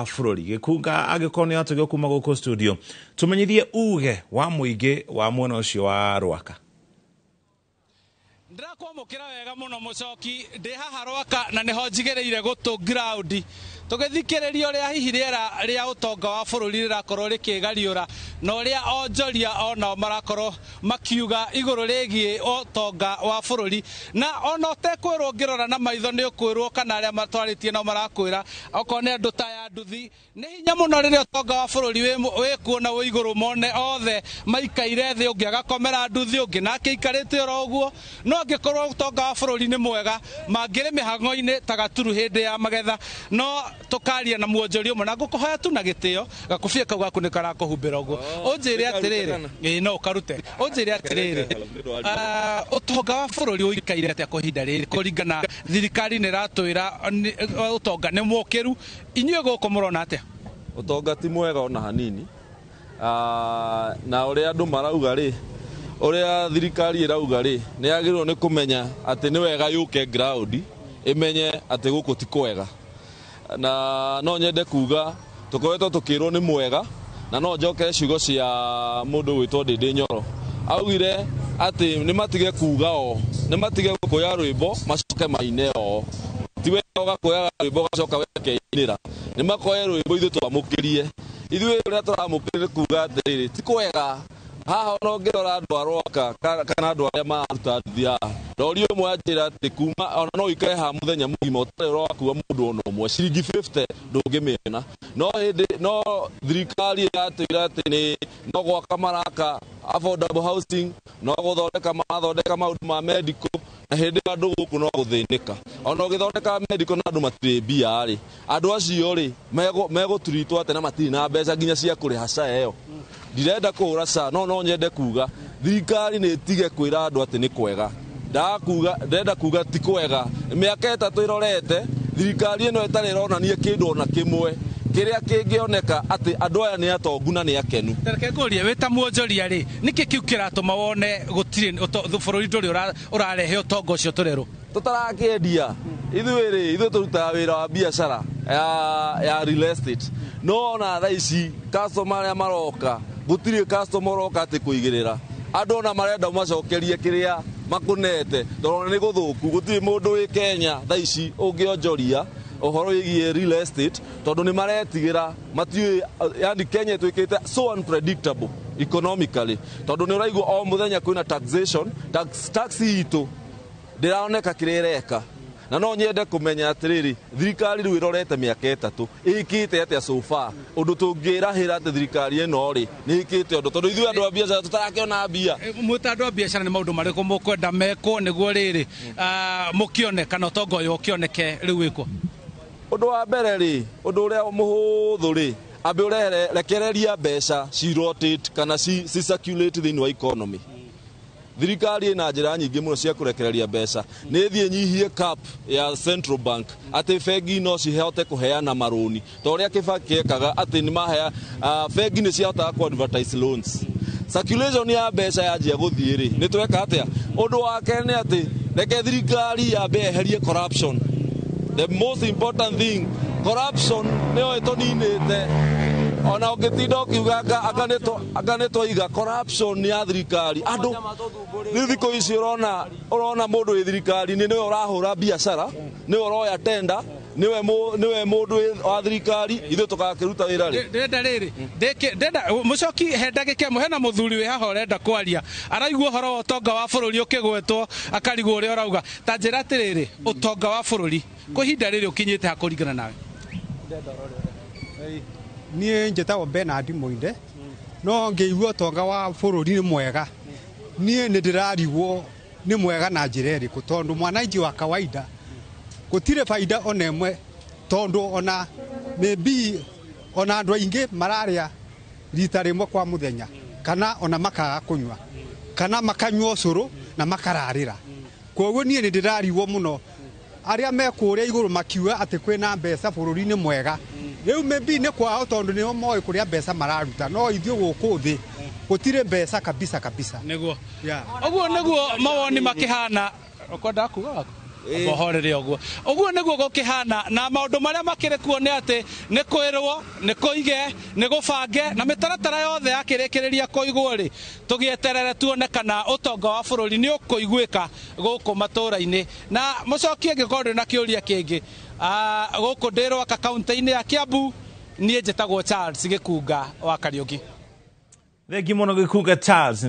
Bũrũri gĩkunga agĩkorwo nĩ atũgio kuma gũkũ studio tũmenyithie uge wa mũingĩ wa mwena ũcio wa Ruaka. Ndirakwamũkĩra wega mũno mũcoki ndĩ haha Ruaka na nĩho njigĩrĩire gũtũ ground tũgĩthikĩrĩria ũrĩa hihi rĩera rĩa ũtonga wa bũrũri rĩrakorwo rĩkĩgariũra na ũrĩa onjoria onao marakorwo makiuga igũrũ rĩgiĩ ũtonga wa bũrũri na ona ũtekwĩrwo ngĩrora na maitho nĩ ũkwĩrwo kana arĩa matwarĩtie nao marakwĩra okorwo nĩ andũ ta ya nduthi nĩ hinya mũno rĩrĩa ũtonga wa bũrũri wĩkuo na wĩ igũrũ mone othe maikaire thĩ ũngĩ agakomera nduthi ũngĩ nake aikarĩte oro ũguo no angĩkorwo ũtonga wa bũrũri nĩ mwega mangĩrĩ mĩhang'o-inĩ ta gaturu hĩndĩ ya magetha no tukaria na muonjoria ũmwe na ngũkũhoya tu na gĩtĩo gakũbia kau gaku nĩ karakũhumbĩra ũguo ũnjĩre atĩrĩrĩ no ũkarute ũnjĩre atĩrĩrĩ ũtonga wa bũrũri ũikaire atĩa kwa ihinda rĩrĩ kũringana thirikari nĩ ĩratwĩra ũtonga nĩ mũkĩru inyuĩ gũkũ mũrona atĩa? Ũtonga ti mwega ona hanini na ũrĩa andũ marauga rĩ ũrĩa thirikari ĩrauga rĩ nĩ yagĩrĩirwo nĩ kũmenya atĩ nĩ wega yũke ground ĩmenye atĩ gũkũ ti kwega na no nyende kuga tũkoretwo tũkĩrwo nĩ mwega na no njoke ciugo cia mũndũ gwĩtwo Ndĩndĩ Nyoro augire atĩ nĩ matige kuga nĩ matige gũkũya rwĩmbo macoke maine ti wega ũgakũya rwĩmbo gacoka wekeinĩra nĩ makoye rwĩmbo ithuĩ twamũkĩrie ithuĩ ũrĩa tũramũkĩrie kuga atĩrĩrĩ ti kwega haha no ngĩrora andũ a Ruaka kana andũ arĩa mararuta nduthi haha rori ũmwe anjĩra atĩ kuma ona no ikare haha mũthenya mũgima ũtarĩ ũrakua mũndũ ona ũmwe ciringi 50 ndũngĩmĩona no thirikari ĩratwĩra atĩ no gwaka maraka affordable housing no gũthondeka maũndũ ma medical na hĩndĩ andũ gũkũ no gũthĩnĩka ona ũgĩthondeka medical na andũ matirĩ mbia rĩ andũ acio rĩ megũturitwo atĩ na matirĩ na mbeca nginya cia kũrĩha SHA ĩyo ndirenda kũhũra SHA no nyende kuga thirikari nĩ ĩtige kwĩra andũ atĩ nĩ kwega ndenda kuga ti kwega mĩaka ĩtatũ ĩrorete thirikari ĩno ĩtarĩ ĩronania kĩndũ ona kĩmwe kĩrĩa kĩngĩoneka atĩ andũ aya nĩ atongu na nĩ akenu. Reke ngũrie wĩ ta muonjoria rĩ nĩkĩ kiu kĩratũma wone gũtirĩ bũrũri ndũrĩ ũrarehe ũtonga ũcio tũrerwo tũtarakĩendia ithuĩ tũrutaga wĩra wa biacara ya real estate no ona thaa ici customer arĩa maroka gũtirĩ customer ũroka atĩ kũigĩrĩra andũ ona marenda macokerie kĩrĩa makũnete tondũ nĩ gũthũku gũtirĩ mũndũ wĩ Kenya thaa ici ũngĩonjoria ũhoro wĩgiĩ real estate tondũ nĩ maretigĩra matiũĩ yani Kenya ĩtuĩkĩte so unpredictable economically tondũ nĩ ũraigua o mũthenya kwĩna taxation tax itũ ndĩraoneka kĩrĩa ĩreka na no nyende kũmenya atĩrĩrĩ thirikari rĩu ĩrorete mĩaka ĩtatũ ĩkĩte atĩa so far ũndũ tũngĩrahĩra atĩ thirikari ĩno rĩ nĩ ĩkĩte ũndũ tondũ ithuĩ andũ a biacara tũtarakĩona mbia mwĩta andũ a biacara nĩ maũndũ marĩkũ mũkwenda mekwo nĩguo rĩrĩ mũkĩone kana ũtonga ũyũ ũkĩoneke rĩu wĩkwo? Ũndũ wa mbere rĩ ũndũ ũrĩa mũhũthũ rĩ ambe ũrekereria mbeca ci-rotate kana ci-circulate thĩinĩ wa economy thirikari ĩna njĩra nyingĩ mũno cia kũrekereria mbeca nĩ thiĩ nyihie cap ya Central Bank atĩ bengi no cihote kũheana marũni ta ũrĩa Kibaki ekaga atĩ nĩ mahea bengi nĩ cihotaga ku-advertise loans circulation ya mbeca yanjia gũthiĩ rĩ nĩ tweka atĩa ũndũ wa kerĩ nĩ atĩ reke thirikari yambe eherie corruption. The most important thing corruption nĩyo ĩtũninĩte ona ũngĩtinda ũkiuga anga nĩ tũiga corruption nĩ ya thirikari andũ rĩu thikũ ici ũrona mũndũ wĩ thirikari-inĩ nĩwe ũrahũra biacara nĩwe ũroya tenda nĩwe mũndũ wa thirikari ithuĩ tũgakĩruta wĩra rĩ ndenda mũcoki he ndagĩka ĩmwe hena mũthuri wĩ haha ũrenda kwaria araigua ũhoro wa ũtonga wa bũrũri ũkĩgwetwo akarigwo ũrĩa ũrauga ta njĩra atĩrĩrĩ ũtonga wa bũrũri kwa ihinda rĩrĩ ũkinyĩte ha kũringana nawe? Niĩ njĩtagwo Benard Mũinde no ngĩigua ũtonga wa bũrũri nĩ mwega niĩ nĩ ndĩrarigwo nĩ mwega na njĩra ĩrĩkũ tondũ mwananchi wa kawaida gũtirĩ baida ona ĩmwe tondũ ona maybe ona andũ aingĩ mararĩa rita rĩmwe kwa mũthenya kana ona makaga kũnyua kana makanyua ũcũrũ na makararĩra koguo niĩ nĩ ndĩrarigwo mũno arĩa mekũrĩa igũrũ makiuga atĩ kwĩna mbeca bũrũri-inĩ mwega rĩu maybe nĩ kwao tondũ nĩo moĩ kũrĩa mbeca mararuta no ithuĩ gũkũ thĩ gũtirĩ mbeca kabisa nĩguo ũguo nĩguo mawoni makĩhana ũkwenda kuga bohorere oguo niguo gukihana na maundu maria makire kuo ni ati ni kwirwo ni kuige ni gubange na mitaratara yothe yakirikiria kuigwo ri tugieterere tuone kana utonga wa bururi ni ukuiguika guku matura-ini na mucokie ngikorwo na kiuria kingi guku ndi Ruaka kaunti-ini ya Kiambu nie njitagwo Charles Gikunga wa Kariuki. Thengi muno Gikunga Charles.